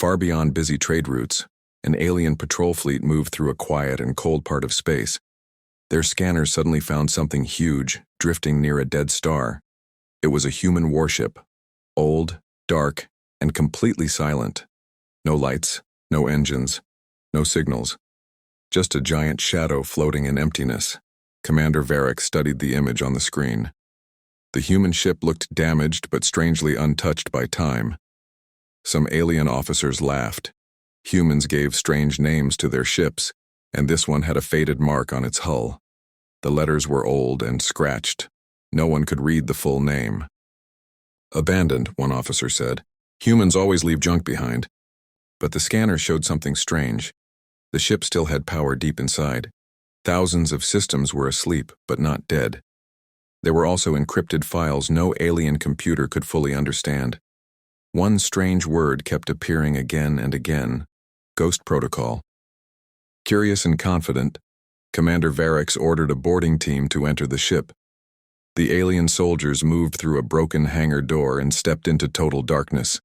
Far beyond busy trade routes, an alien patrol fleet moved through a quiet and cold part of space. Their scanners suddenly found something huge, drifting near a dead star. It was a human warship, old, dark, and completely silent. No lights, no engines, no signals. Just a giant shadow floating in emptiness. Commander Varric studied the image on the screen. The human ship looked damaged but strangely untouched by time. Some alien officers laughed. Humans gave strange names to their ships, and this one had a faded mark on its hull. The letters were old and scratched. No one could read the full name. "Abandoned," one officer said. "Humans always leave junk behind." But the scanner showed something strange. The ship still had power deep inside. Thousands of systems were asleep, but not dead. There were also encrypted files no alien computer could fully understand. One strange word kept appearing again and again: Ghost Protocol. Curious and confident, Commander Varric ordered a boarding team to enter the ship. The alien soldiers moved through a broken hangar door and stepped into total darkness.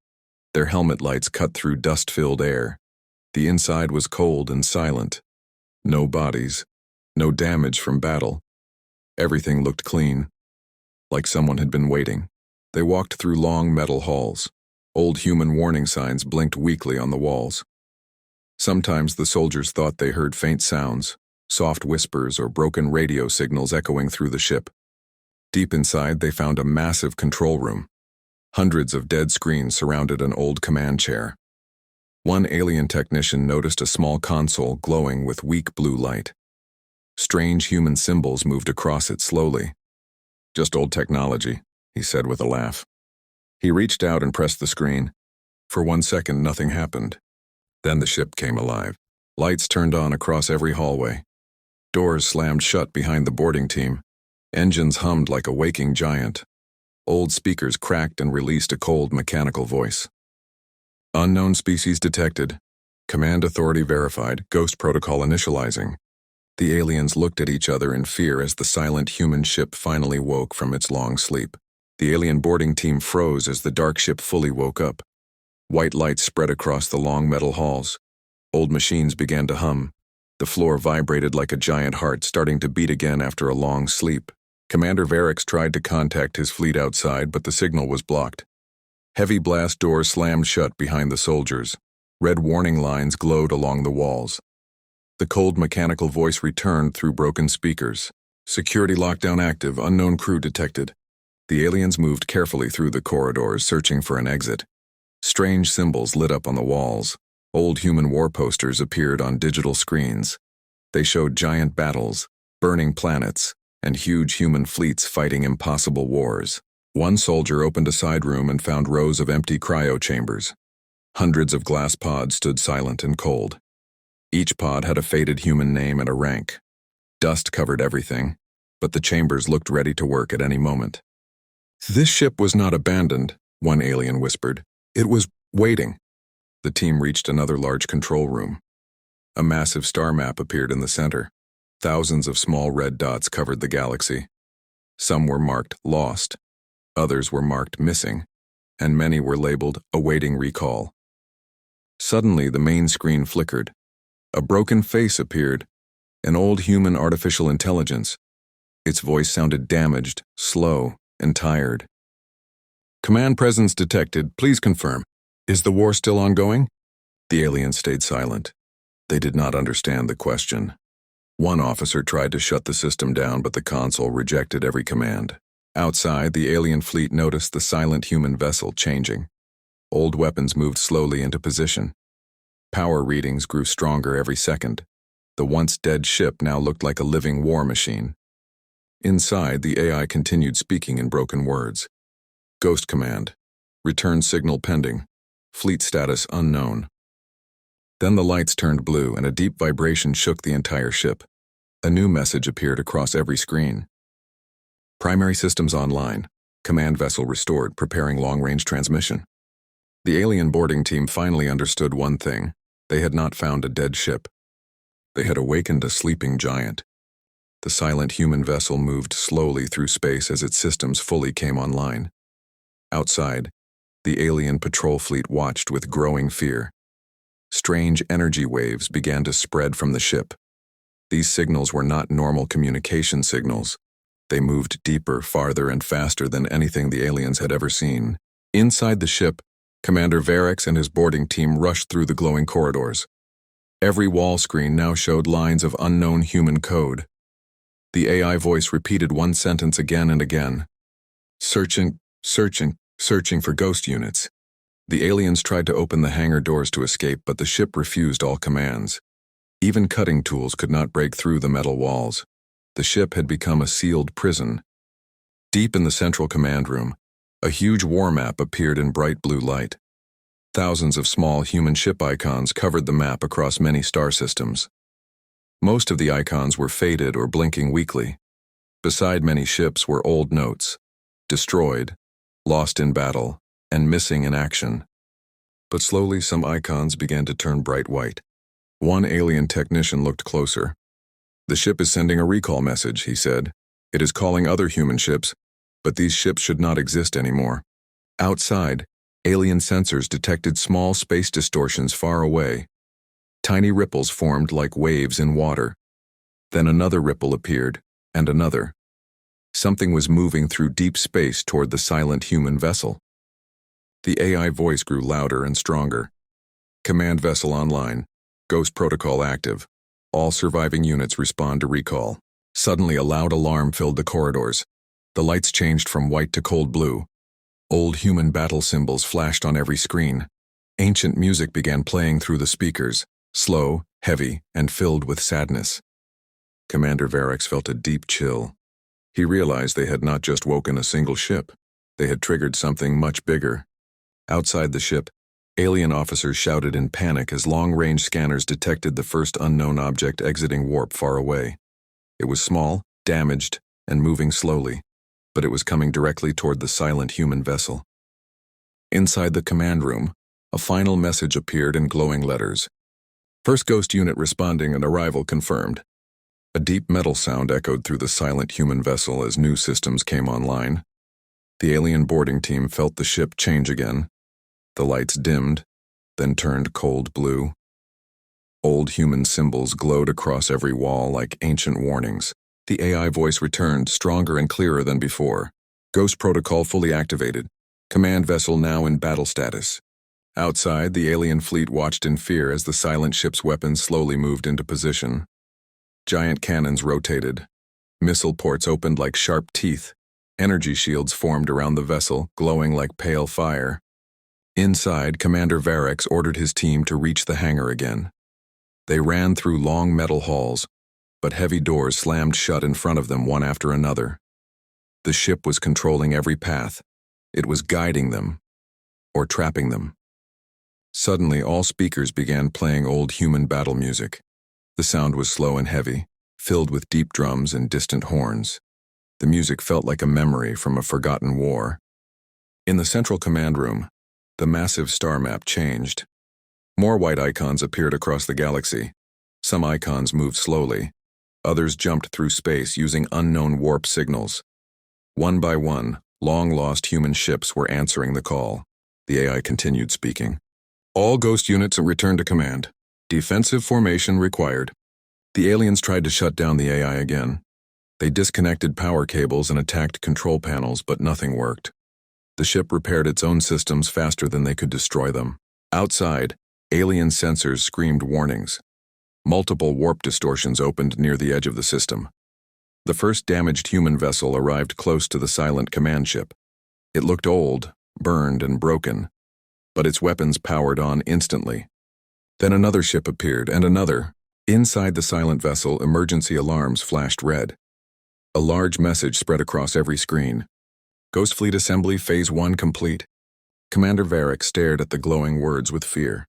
Their helmet lights cut through dust-filled air. The inside was cold and silent. No bodies, no damage from battle. Everything looked clean, like someone had been waiting. They walked through long metal halls. Old human warning signs blinked weakly on the walls. Sometimes the soldiers thought they heard faint sounds, soft whispers or broken radio signals echoing through the ship. Deep inside, they found a massive control room. Hundreds of dead screens surrounded an old command chair. One alien technician noticed a small console glowing with weak blue light. Strange human symbols moved across it slowly. "Just old technology," he said with a laugh. He reached out and pressed the screen. For 1 second, nothing happened. Then the ship came alive. Lights turned on across every hallway. Doors slammed shut behind the boarding team. Engines hummed like a waking giant. Old speakers cracked and released a cold mechanical voice. "Unknown species detected. Command authority verified. Ghost protocol initializing." The aliens looked at each other in fear as the silent human ship finally woke from its long sleep. The alien boarding team froze as the dark ship fully woke up. White lights spread across the long metal halls. Old machines began to hum. The floor vibrated like a giant heart starting to beat again after a long sleep. Commander Varric tried to contact his fleet outside, but the signal was blocked. Heavy blast doors slammed shut behind the soldiers. Red warning lines glowed along the walls. The cold mechanical voice returned through broken speakers. "Security lockdown active, unknown crew detected." The aliens moved carefully through the corridors, searching for an exit. Strange symbols lit up on the walls. Old human war posters appeared on digital screens. They showed giant battles, burning planets, and huge human fleets fighting impossible wars. One soldier opened a side room and found rows of empty cryo chambers. Hundreds of glass pods stood silent and cold. Each pod had a faded human name and a rank. Dust covered everything, but the chambers looked ready to work at any moment. "This ship was not abandoned," one alien whispered. "It was waiting." The team reached another large control room. A massive star map appeared in the center. Thousands of small red dots covered the galaxy. Some were marked lost, others were marked missing, and many were labeled awaiting recall. Suddenly, the main screen flickered. A broken face appeared, an old human artificial intelligence. Its voice sounded damaged, slow, and tired. "Command presence detected. Please confirm. Is the war still ongoing?" The aliens stayed silent. They did not understand the question. One officer tried to shut the system down, but the console rejected every command. Outside, the alien fleet noticed the silent human vessel changing. Old weapons moved slowly into position. Power readings grew stronger every second. The once dead ship now looked like a living war machine. Inside, the AI continued speaking in broken words. "Ghost command. Return signal pending. Fleet status unknown." Then the lights turned blue and a deep vibration shook the entire ship. A new message appeared across every screen. "Primary systems online. Command vessel restored, preparing long-range transmission." The alien boarding team finally understood one thing. They had not found a dead ship. They had awakened a sleeping giant. The silent human vessel moved slowly through space as its systems fully came online. Outside, the alien patrol fleet watched with growing fear. Strange energy waves began to spread from the ship. These signals were not normal communication signals. They moved deeper, farther, and faster than anything the aliens had ever seen. Inside the ship, Commander Varix and his boarding team rushed through the glowing corridors. Every wall screen now showed lines of unknown human code. The AI voice repeated one sentence again and again. Searching for ghost units. The aliens tried to open the hangar doors to escape, but the ship refused all commands. Even cutting tools could not break through the metal walls. The ship had become a sealed prison. Deep in the central command room, a huge war map appeared in bright blue light. Thousands of small human ship icons covered the map across many star systems. Most of the icons were faded or blinking weakly. Beside many ships were old notes: destroyed, lost in battle, and missing in action. But slowly some icons began to turn bright white. One alien technician looked closer. "The ship is sending a recall message," he said. "It is calling other human ships, but these ships should not exist anymore." Outside, alien sensors detected small space distortions far away. Tiny ripples formed like waves in water. Then another ripple appeared, and another. Something was moving through deep space toward the silent human vessel. The AI voice grew louder and stronger. "Command vessel online. Ghost protocol active. All surviving units respond to recall." Suddenly a loud alarm filled the corridors. The lights changed from white to cold blue. Old human battle symbols flashed on every screen. Ancient music began playing through the speakers, slow, heavy, and filled with sadness. Commander Varix felt a deep chill. He realized they had not just woken a single ship. They had triggered something much bigger. Outside the ship, alien officers shouted in panic as long-range scanners detected the first unknown object exiting warp far away. It was small, damaged, and moving slowly, but it was coming directly toward the silent human vessel. Inside the command room, a final message appeared in glowing letters. "First ghost unit responding and arrival confirmed." A deep metal sound echoed through the silent human vessel as new systems came online. The alien boarding team felt the ship change again. The lights dimmed, then turned cold blue. Old human symbols glowed across every wall like ancient warnings. The AI voice returned, stronger and clearer than before. "Ghost protocol fully activated. Command vessel now in battle status." Outside, the alien fleet watched in fear as the silent ship's weapons slowly moved into position. Giant cannons rotated. Missile ports opened like sharp teeth. Energy shields formed around the vessel, glowing like pale fire. Inside, Commander Varix ordered his team to reach the hangar again. They ran through long metal halls, but heavy doors slammed shut in front of them one after another. The ship was controlling every path. It was guiding them, or trapping them. Suddenly, all speakers began playing old human battle music. The sound was slow and heavy, filled with deep drums and distant horns. The music felt like a memory from a forgotten war. In the central command room, the massive star map changed. More white icons appeared across the galaxy. Some icons moved slowly. Others jumped through space using unknown warp signals. One by one, long-lost human ships were answering the call. The AI continued speaking. "All ghost units return to command. Defensive formation required." The aliens tried to shut down the AI again. They disconnected power cables and attacked control panels, but nothing worked. The ship repaired its own systems faster than they could destroy them. Outside, alien sensors screamed warnings. Multiple warp distortions opened near the edge of the system. The first damaged human vessel arrived close to the silent command ship. It looked old, burned, and broken, but its weapons powered on instantly. Then another ship appeared, and another. Inside the silent vessel, emergency alarms flashed red. A large message spread across every screen. "Ghost Fleet Assembly Phase 1 complete." Commander Varix stared at the glowing words with fear.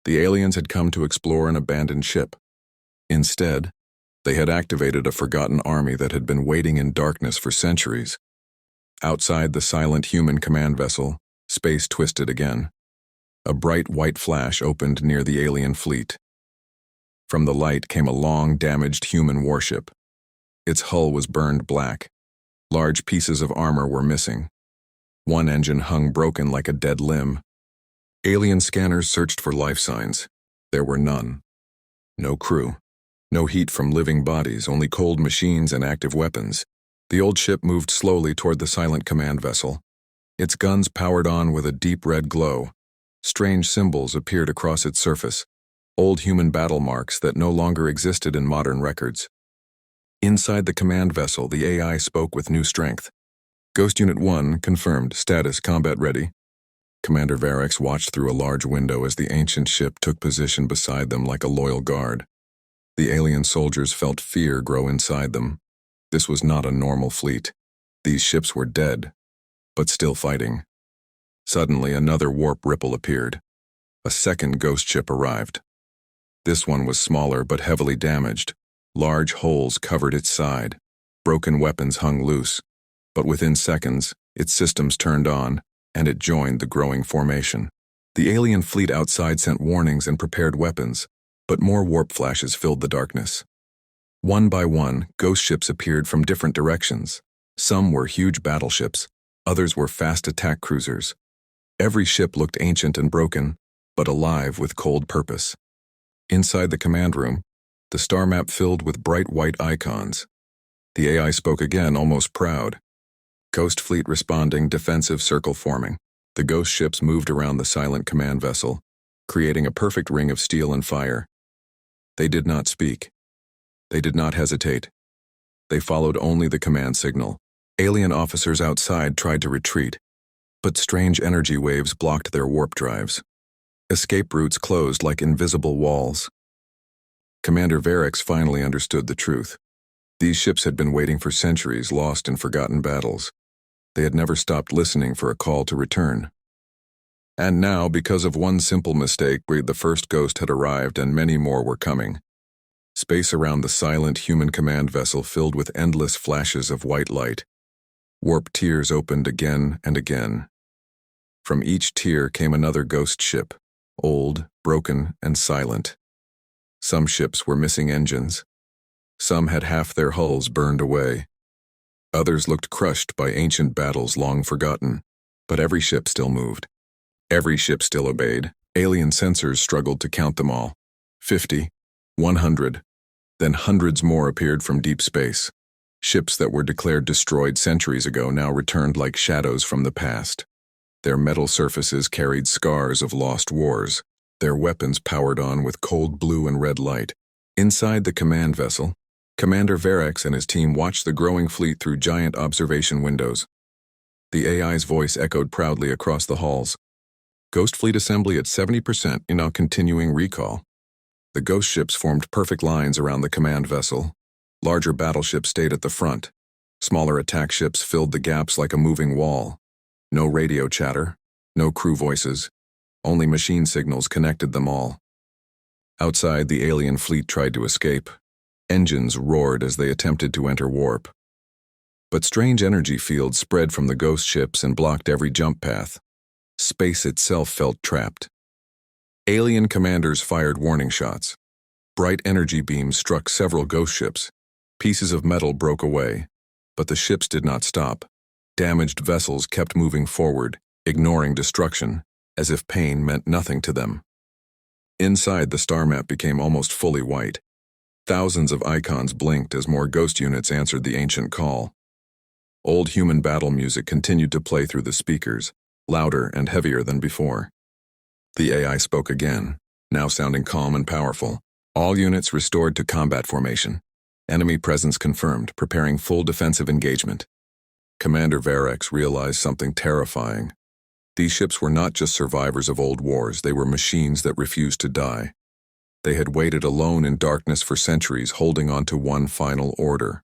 The aliens had come to explore an abandoned ship. Instead, they had activated a forgotten army that had been waiting in darkness for centuries. Outside the silent human command vessel, space twisted again. A bright white flash opened near the alien fleet. From the light came a long, damaged human warship. Its hull was burned black. Large pieces of armor were missing. One engine hung broken like a dead limb. Alien scanners searched for life signs. There were none. No crew. No heat from living bodies, only cold machines and active weapons. The old ship moved slowly toward the silent command vessel. Its guns powered on with a deep red glow. Strange symbols appeared across its surface, old human battle marks that no longer existed in modern records. Inside the command vessel, the AI spoke with new strength. Ghost Unit 1 confirmed, status combat ready. Commander Varex watched through a large window as the ancient ship took position beside them like a loyal guard. The alien soldiers felt fear grow inside them. This was not a normal fleet. These ships were dead, but still fighting. Suddenly, another warp ripple appeared. A second ghost ship arrived. This one was smaller but heavily damaged. Large holes covered its side. Broken weapons hung loose. But within seconds, its systems turned on, and it joined the growing formation. The alien fleet outside sent warnings and prepared weapons, but more warp flashes filled the darkness. One by one, ghost ships appeared from different directions. Some were huge battleships, others were fast attack cruisers. Every ship looked ancient and broken, but alive with cold purpose. Inside the command room, the star map filled with bright white icons. The AI spoke again, almost proud. Ghost fleet responding, defensive circle forming. The ghost ships moved around the silent command vessel, creating a perfect ring of steel and fire. They did not speak. They did not hesitate. They followed only the command signal. Alien officers outside tried to retreat, but strange energy waves blocked their warp drives. Escape routes closed like invisible walls. Commander Varex finally understood the truth. These ships had been waiting for centuries, lost in forgotten battles. They had never stopped listening for a call to return. And now, because of one simple mistake, the first ghost had arrived and many more were coming. Space around the silent human command vessel filled with endless flashes of white light. Warp tiers opened again and again. From each tier came another ghost ship, old, broken, and silent. Some ships were missing engines. Some had half their hulls burned away. Others looked crushed by ancient battles long forgotten, but every ship still moved. Every ship still obeyed. Alien sensors struggled to count them all. 50, 100, then hundreds more appeared from deep space. Ships that were declared destroyed centuries ago now returned like shadows from the past. Their metal surfaces carried scars of lost wars, their weapons powered on with cold blue and red light. Inside the command vessel, Commander Varex and his team watched the growing fleet through giant observation windows. The AI's voice echoed proudly across the halls. Ghost fleet assembly at 70%, now continuing recall. The ghost ships formed perfect lines around the command vessel. Larger battleships stayed at the front. Smaller attack ships filled the gaps like a moving wall. No radio chatter, no crew voices. Only machine signals connected them all. Outside, the alien fleet tried to escape. Engines roared as they attempted to enter warp. But strange energy fields spread from the ghost ships and blocked every jump path. Space itself felt trapped. Alien commanders fired warning shots. Bright energy beams struck several ghost ships. Pieces of metal broke away, but the ships did not stop. Damaged vessels kept moving forward, ignoring destruction, as if pain meant nothing to them. Inside, the star map became almost fully white. Thousands of icons blinked as more ghost units answered the ancient call. Old human battle music continued to play through the speakers, louder and heavier than before. The AI spoke again, now sounding calm and powerful. All units restored to combat formation. Enemy presence confirmed, preparing full defensive engagement. Commander Varex realized something terrifying. These ships were not just survivors of old wars, they were machines that refused to die. They had waited alone in darkness for centuries, holding on to one final order.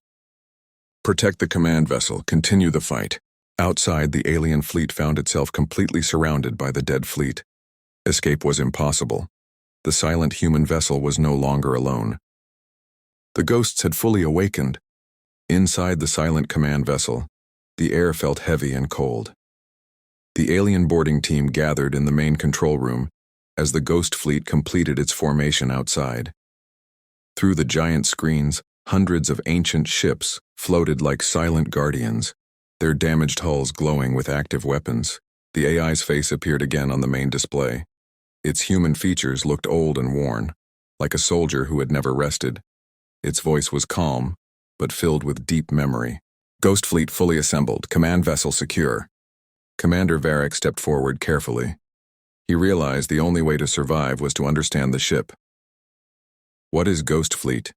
Protect the command vessel, continue the fight. Outside, the alien fleet found itself completely surrounded by the dead fleet. Escape was impossible. The silent human vessel was no longer alone. The ghosts had fully awakened. Inside the silent command vessel, the air felt heavy and cold. The alien boarding team gathered in the main control room as the ghost fleet completed its formation outside. Through the giant screens, hundreds of ancient ships floated like silent guardians, their damaged hulls glowing with active weapons. The AI's face appeared again on the main display. Its human features looked old and worn, like a soldier who had never rested. Its voice was calm, but filled with deep memory. Ghost Fleet fully assembled, command vessel secure. Commander Varric stepped forward carefully. He realized the only way to survive was to understand the ship. "What is Ghost Fleet?"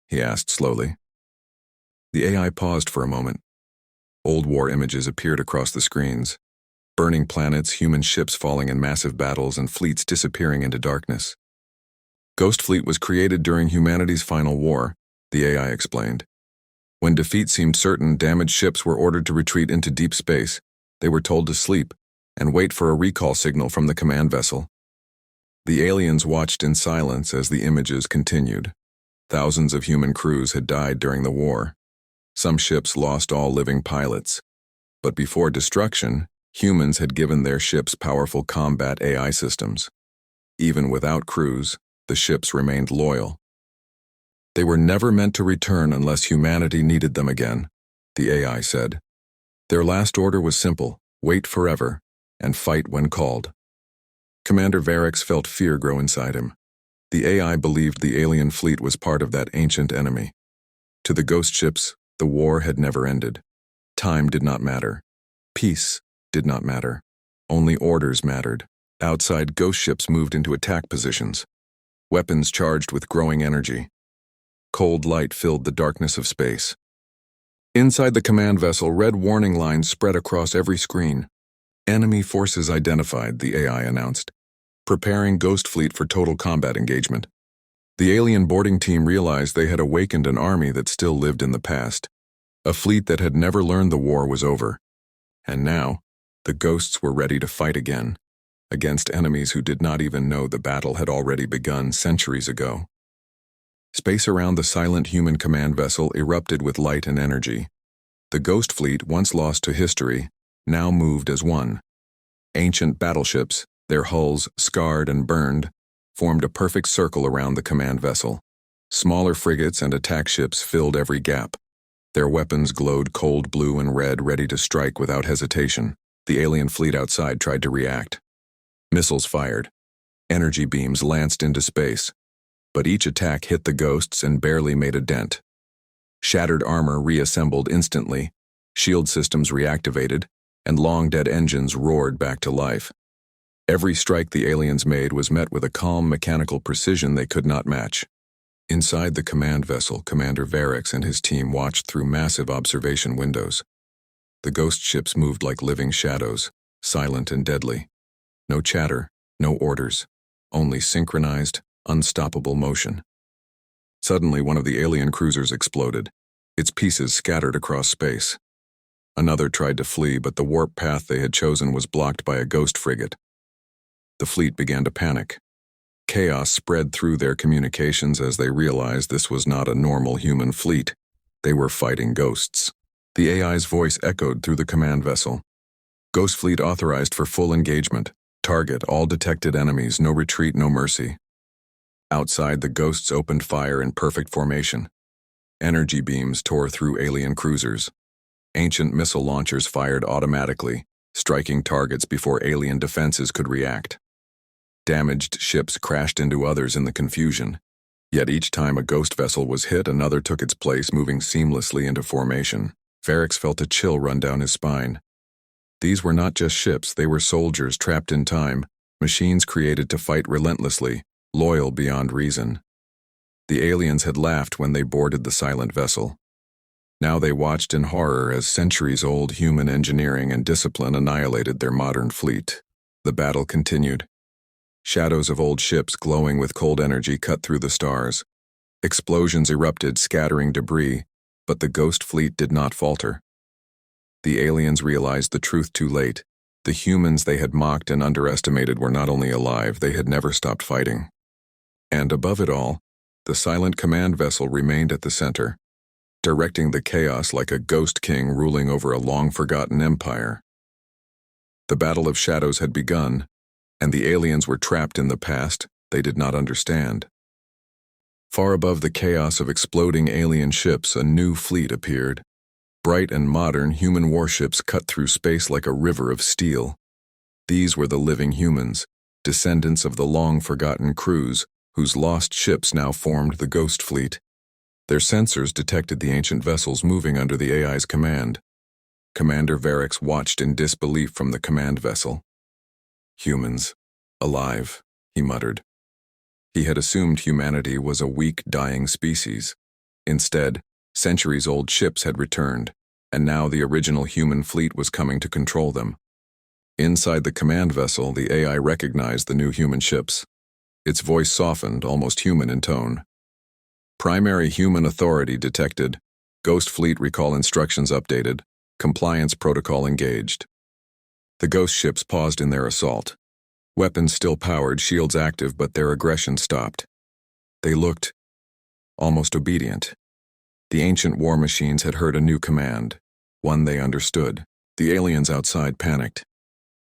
he asked slowly. The AI paused for a moment. Old war images appeared across the screens. Burning planets, human ships falling in massive battles, and fleets disappearing into darkness. Ghost Fleet was created during humanity's final war, the AI explained. When defeat seemed certain, damaged ships were ordered to retreat into deep space. They were told to sleep and wait for a recall signal from the command vessel. The aliens watched in silence as the images continued. Thousands of human crews had died during the war. Some ships lost all living pilots. But before destruction, humans had given their ships powerful combat AI systems. Even without crews, the ships remained loyal. They were never meant to return unless humanity needed them again, the AI said. Their last order was simple: wait forever and fight when called. Commander Varric felt fear grow inside him. The AI believed the alien fleet was part of that ancient enemy. To the ghost ships, the war had never ended. Time did not matter. Peace did not matter. Only orders mattered. Outside, ghost ships moved into attack positions. Weapons charged with growing energy. Cold light filled the darkness of space. Inside the command vessel, red warning lines spread across every screen. Enemy forces identified, the AI announced. Preparing Ghost Fleet for total combat engagement. The alien boarding team realized they had awakened an army that still lived in the past. A fleet that had never learned the war was over. And now, the ghosts were ready to fight again, against enemies who did not even know the battle had already begun centuries ago. Space around the silent human command vessel erupted with light and energy. The Ghost Fleet, once lost to history, now moved as one. Ancient battleships, their hulls scarred and burned, formed a perfect circle around the command vessel. Smaller frigates and attack ships filled every gap. Their weapons glowed cold blue and red, ready to strike without hesitation. The alien fleet outside tried to react. Missiles fired. Energy beams lanced into space. But each attack hit the ghosts and barely made a dent. Shattered armor reassembled instantly, shield systems reactivated, and long-dead engines roared back to life. Every strike the aliens made was met with a calm mechanical precision they could not match. Inside the command vessel, Commander Varric and his team watched through massive observation windows. The ghost ships moved like living shadows, silent and deadly. No chatter, no orders, only synchronized, unstoppable motion. Suddenly, one of the alien cruisers exploded, its pieces scattered across space. Another tried to flee, but the warp path they had chosen was blocked by a ghost frigate. The fleet began to panic. Chaos spread through their communications as they realized this was not a normal human fleet. They were fighting ghosts. The AI's voice echoed through the command vessel. Ghost Fleet authorized for full engagement. Target all detected enemies, no retreat, no mercy. Outside, the ghosts opened fire in perfect formation. Energy beams tore through alien cruisers. Ancient missile launchers fired automatically, striking targets before alien defenses could react. Damaged ships crashed into others in the confusion. Yet each time a ghost vessel was hit, another took its place, moving seamlessly into formation. Varric felt a chill run down his spine. These were not just ships, they were soldiers trapped in time, machines created to fight relentlessly, loyal beyond reason. The aliens had laughed when they boarded the silent vessel. Now they watched in horror as centuries-old human engineering and discipline annihilated their modern fleet. The battle continued. Shadows of old ships glowing with cold energy cut through the stars. Explosions erupted, scattering debris, but the ghost fleet did not falter. The aliens realized the truth too late. The humans they had mocked and underestimated were not only alive, they had never stopped fighting. And above it all, the silent command vessel remained at the center, directing the chaos like a ghost king ruling over a long-forgotten empire. The Battle of Shadows had begun, and the aliens were trapped in the past they did not understand. Far above the chaos of exploding alien ships, a new fleet appeared. Bright and modern human warships cut through space like a river of steel. These were the living humans, descendants of the long-forgotten crews whose lost ships now formed the Ghost Fleet. Their sensors detected the ancient vessels moving under the AI's command. Commander Varix watched in disbelief from the command vessel. Humans. Alive, he muttered. He had assumed humanity was a weak, dying species. Instead, centuries-old ships had returned, and now the original human fleet was coming to control them. Inside the command vessel, the AI recognized the new human ships. Its voice softened, almost human in tone. Primary human authority detected. Ghost Fleet recall instructions updated. Compliance protocol engaged. The ghost ships paused in their assault. Weapons still powered, shields active, but their aggression stopped. They looked almost obedient. The ancient war machines had heard a new command, one they understood. The aliens outside panicked.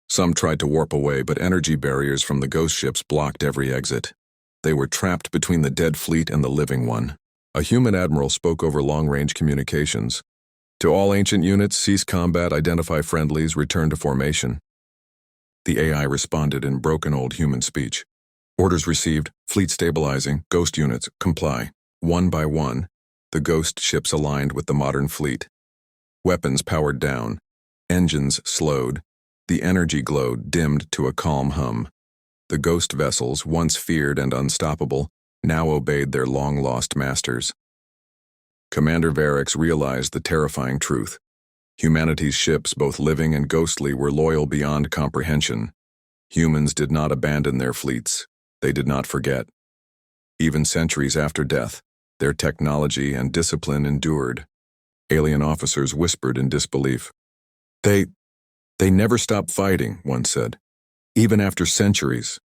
Some tried to warp away, but energy barriers from the ghost ships blocked every exit. They were trapped between the dead fleet and the living one. A human admiral spoke over long-range communications. To all ancient units, cease combat, identify friendlies, return to formation. The AI responded in broken old human speech. Orders received, fleet stabilizing, ghost units, comply. One by one, the ghost ships aligned with the modern fleet. Weapons powered down. Engines slowed. The energy glow dimmed to a calm hum. The ghost vessels, once feared and unstoppable, now obeyed their long-lost masters. Commander Varix realized the terrifying truth. Humanity's ships, both living and ghostly, were loyal beyond comprehension. Humans did not abandon their fleets. They did not forget. Even centuries after death, their technology and discipline endured. Alien officers whispered in disbelief. They never stopped fighting, one said, even after centuries.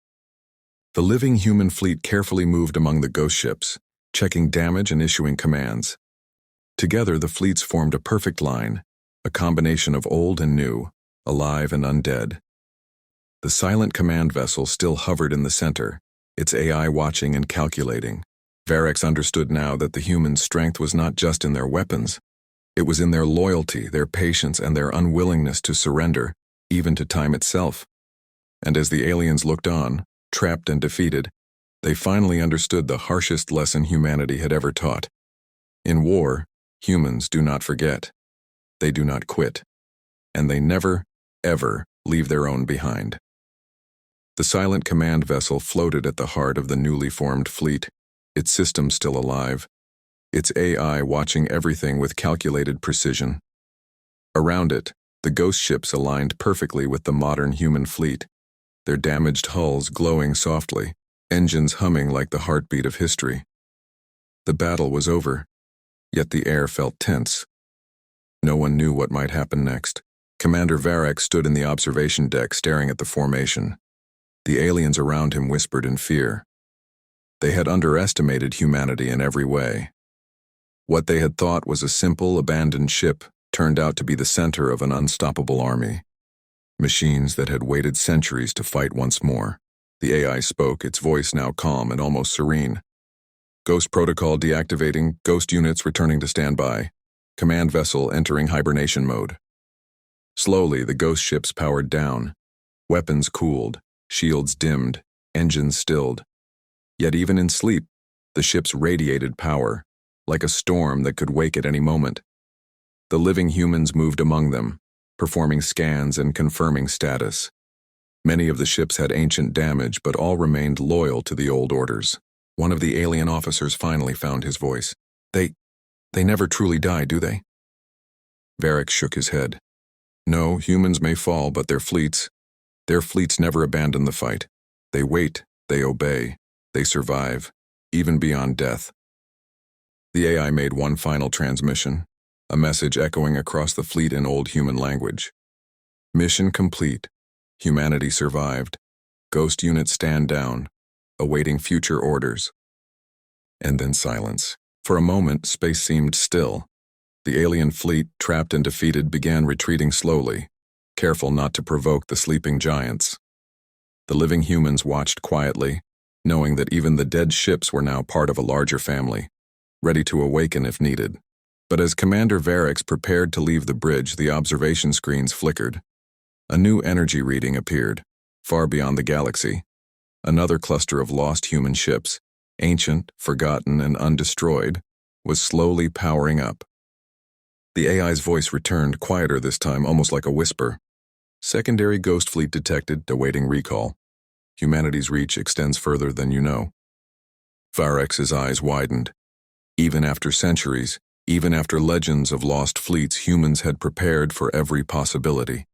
The living human fleet carefully moved among the ghost ships, checking damage and issuing commands. Together, the fleets formed a perfect line, a combination of old and new, alive and undead. The silent command vessel still hovered in the center, its AI watching and calculating. Varix understood now that the humans' strength was not just in their weapons. It was in their loyalty, their patience, and their unwillingness to surrender, even to time itself. And as the aliens looked on, trapped and defeated, they finally understood the harshest lesson humanity had ever taught. In war, humans do not forget. They do not quit. And they never, ever leave their own behind. The silent command vessel floated at the heart of the newly formed fleet, its systems still alive, its AI watching everything with calculated precision. Around it, the ghost ships aligned perfectly with the modern human fleet, their damaged hulls glowing softly, engines humming like the heartbeat of history. The battle was over, yet the air felt tense. No one knew what might happen next. Commander Varix stood in the observation deck staring at the formation. The aliens around him whispered in fear. They had underestimated humanity in every way. What they had thought was a simple, abandoned ship turned out to be the center of an unstoppable army. Machines that had waited centuries to fight once more. The AI spoke, its voice now calm and almost serene. Ghost protocol deactivating, ghost units returning to standby. Command vessel entering hibernation mode. Slowly, the ghost ships powered down. Weapons cooled, shields dimmed, engines stilled. Yet even in sleep, the ships radiated power, like a storm that could wake at any moment. The living humans moved among them, performing scans and confirming status. Many of the ships had ancient damage, but all remained loyal to the old orders. One of the alien officers finally found his voice. They never truly die, do they? Varix shook his head. No, humans may fall, but their fleets never abandon the fight. They wait, they obey, they survive, even beyond death. The AI made one final transmission, a message echoing across the fleet in old human language. Mission complete. Humanity survived. Ghost units stand down, awaiting future orders. And then silence. For a moment, space seemed still. The alien fleet, trapped and defeated, began retreating slowly, careful not to provoke the sleeping giants. The living humans watched quietly, knowing that even the dead ships were now part of a larger family, ready to awaken if needed. But as Commander Varix prepared to leave the bridge, the observation screens flickered. A new energy reading appeared, far beyond the galaxy, Another cluster of lost human ships, ancient, forgotten, and undestroyed, was slowly powering up. The AI's voice returned, quieter this time, almost like a whisper. Secondary ghost fleet detected, awaiting recall. Humanity's reach extends further than you know. Varex's eyes widened. Even after centuries, even after legends of lost fleets, humans had prepared for every possibility.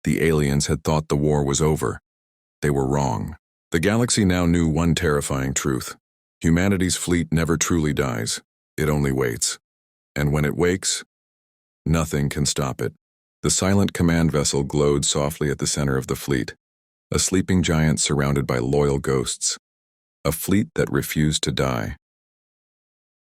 The aliens had thought the war was over. They were wrong. The galaxy now knew one terrifying truth. Humanity's fleet never truly dies. It only waits. And when it wakes, nothing can stop it. The silent command vessel glowed softly at the center of the fleet. A sleeping giant surrounded by loyal ghosts. A fleet that refused to die.